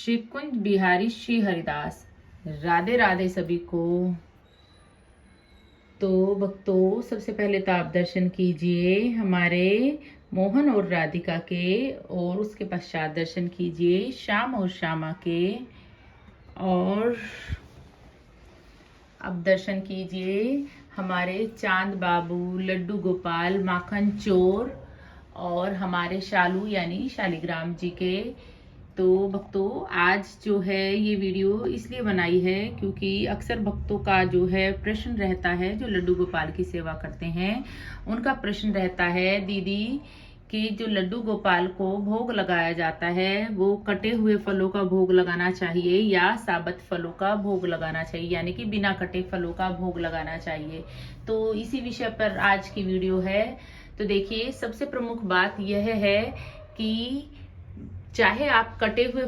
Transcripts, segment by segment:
श्री कुंज बिहारी श्री हरिदास। राधे राधे सभी को। तो भक्तों, सबसे पहले तो आप दर्शन कीजिए हमारे मोहन और राधिका के, और उसके पश्चात दर्शन कीजिए श्याम और श्यामा के, और अब दर्शन कीजिए हमारे चांद बाबू, लड्डू गोपाल, माखन चोर और हमारे शालू यानी शालिग्राम जी के। तो भक्तों, आज जो है ये वीडियो इसलिए बनाई है क्योंकि अक्सर भक्तों का जो है प्रश्न रहता है, जो लड्डू गोपाल की सेवा करते हैं उनका प्रश्न रहता है, दीदी कि जो लड्डू गोपाल को भोग लगाया जाता है वो कटे हुए फलों का भोग लगाना चाहिए या साबुत फलों का भोग लगाना चाहिए, यानी कि बिना कटे फलों का भोग लगाना चाहिए। तो इसी विषय पर आज की वीडियो है। तो देखिए, सबसे प्रमुख बात यह है कि चाहे आप कटे हुए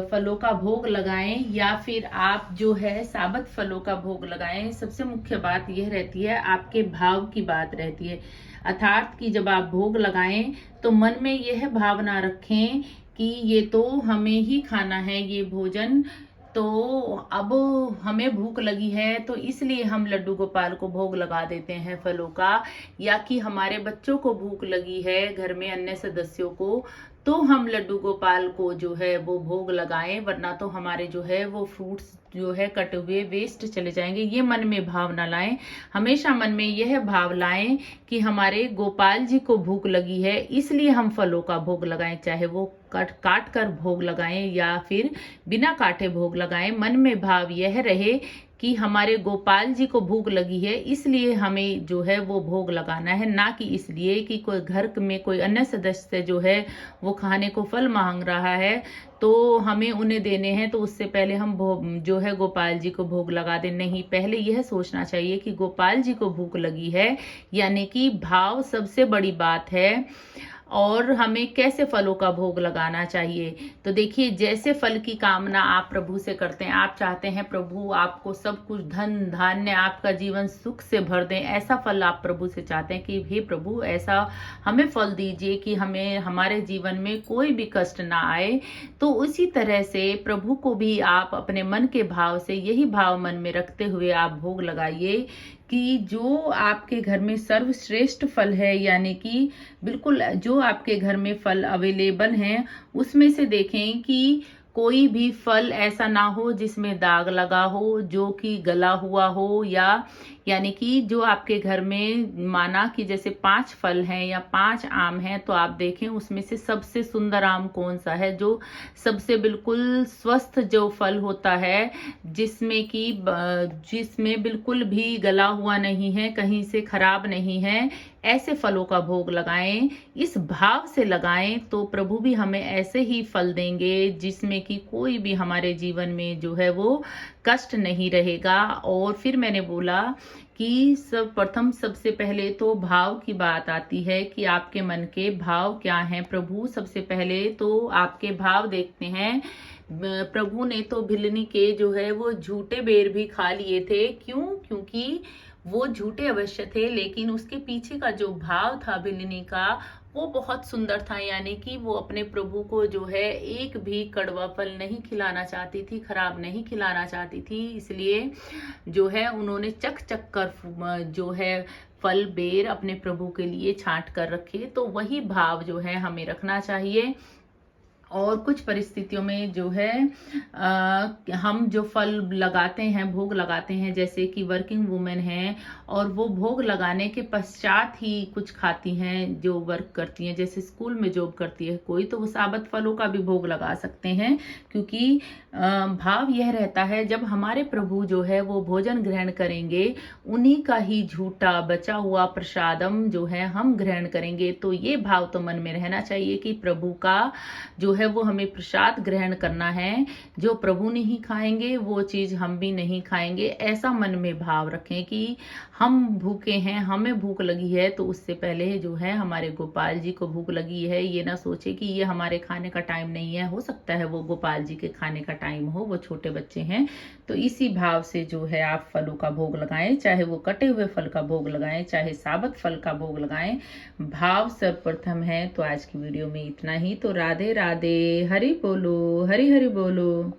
फलों का भोग लगाएं या फिर आप जो है साबुत फलों का भोग लगाएं, सबसे मुख्य बात यह रहती है, आपके भाव की बात रहती है। अर्थात कि जब आप भोग लगाएं तो मन में यह भावना रखें कि ये तो हमें ही खाना है ये भोजन, तो अब हमें भूख लगी है तो इसलिए हम लड्डू गोपाल को भोग लगा देते हैं फलों का, या कि हमारे बच्चों को भूख लगी है, घर में अन्य सदस्यों को, तो हम लड्डू गोपाल को जो है वो भोग लगाएं, वरना तो हमारे जो है वो फ्रूट्स जो है कटे हुए वेस्ट चले जाएंगे। ये मन में भाव ना लाएं, हमेशा मन में यह भाव लाएं कि हमारे गोपाल जी को भूख लगी है इसलिए हम फलों का भोग लगाएं, चाहे वो काट कर भोग लगाएं या फिर बिना काटे भोग लगाएं। मन में भाव यह रहे कि हमारे गोपाल जी को भूख लगी है इसलिए हमें जो है वो भोग लगाना है, ना कि इसलिए कि कोई घर में कोई अन्य सदस्य जो है वो खाने को फल मांग रहा है तो हमें उन्हें देने हैं, तो उससे पहले हम जो है गोपाल जी को भोग लगा दें। नहीं, पहले यह सोचना चाहिए कि गोपाल जी को भूख लगी है, यानी कि भाव सबसे बड़ी बात है। और हमें कैसे फलों का भोग लगाना चाहिए, तो देखिए, जैसे फल की कामना आप प्रभु से करते हैं, आप चाहते हैं प्रभु आपको सब कुछ धन धान्य, आपका जीवन सुख से भर दें, ऐसा फल आप प्रभु से चाहते हैं कि हे प्रभु ऐसा हमें फल दीजिए कि हमें हमारे जीवन में कोई भी कष्ट ना आए। तो उसी तरह से प्रभु को भी आप अपने मन के भाव से यही भाव मन में रखते हुए आप भोग लगाइए कि जो आपके घर में सर्वश्रेष्ठ फल है, यानी कि बिल्कुल जो आपके घर में फल अवेलेबल हैं उसमें से देखें कि कोई भी फल ऐसा ना हो जिसमें दाग लगा हो, जो कि गला हुआ हो, या यानी कि जो आपके घर में माना कि जैसे 5 फल हैं या 5 आम हैं, तो आप देखें उसमें से सबसे सुंदर आम कौन सा है, जो सबसे बिल्कुल स्वस्थ जो फल होता है, जिसमें बिल्कुल भी गला हुआ नहीं है, कहीं से खराब नहीं है, ऐसे फलों का भोग लगाएं। इस भाव से लगाएं तो प्रभु भी हमें ऐसे ही फल देंगे जिसमें कि कोई भी हमारे जीवन में जो है वो कष्ट नहीं रहेगा। और फिर मैंने बोला कि सबसे पहले तो भाव की बात आती है कि आपके मन के भाव क्या हैं। प्रभु सबसे पहले तो आपके भाव देखते हैं। प्रभु ने तो भिलनी के जो है वो झूठे बेर भी खा लिए थे। क्यों? क्योंकि वो झूठे अवश्य थे, लेकिन उसके पीछे का जो भाव था भिलनी का वो बहुत सुंदर था, यानी कि वो अपने प्रभु को जो है एक भी कड़वा फल नहीं खिलाना चाहती थी, खराब नहीं खिलाना चाहती थी, इसलिए जो है उन्होंने चक चक कर जो है फल बेर अपने प्रभु के लिए छांट कर रखे। तो वही भाव जो है हमें रखना चाहिए। और कुछ परिस्थितियों में जो है हम जो फल लगाते हैं, भोग लगाते हैं, जैसे कि वर्किंग वुमेन हैं और वो भोग लगाने के पश्चात ही कुछ खाती हैं, जो वर्क करती हैं, जैसे स्कूल में जॉब करती है कोई, तो वो साबुत फलों का भी भोग लगा सकते हैं, क्योंकि भाव यह रहता है जब हमारे प्रभु जो है वो भोजन ग्रहण करेंगे, उन्हीं का ही झूठा बचा हुआ प्रसादम जो है हम ग्रहण करेंगे। तो ये भाव तो मन में रहना चाहिए कि प्रभु का जो है वो हमें प्रसाद ग्रहण करना है, जो प्रभु नहीं खाएंगे वो चीज हम भी नहीं खाएंगे। ऐसा मन में भाव रखें कि हम भूखे हैं, हमें भूख लगी है, तो उससे पहले जो है हमारे गोपाल जी को भूख लगी है। ये ना सोचे कि ये हमारे खाने का टाइम नहीं है, हो सकता है वो गोपाल जी के खाने का टाइम हो, वो छोटे बच्चे हैं। तो इसी भाव से जो है आप फलों का भोग लगाएं, चाहे वो कटे हुए फल का भोग लगाएं, चाहे साबुत फल का भोग लगाएं। भाव सर्वप्रथम है। तो आज की वीडियो में इतना ही। तो राधे राधे। राधे। हरि बोलो, हरि हरि बोलो।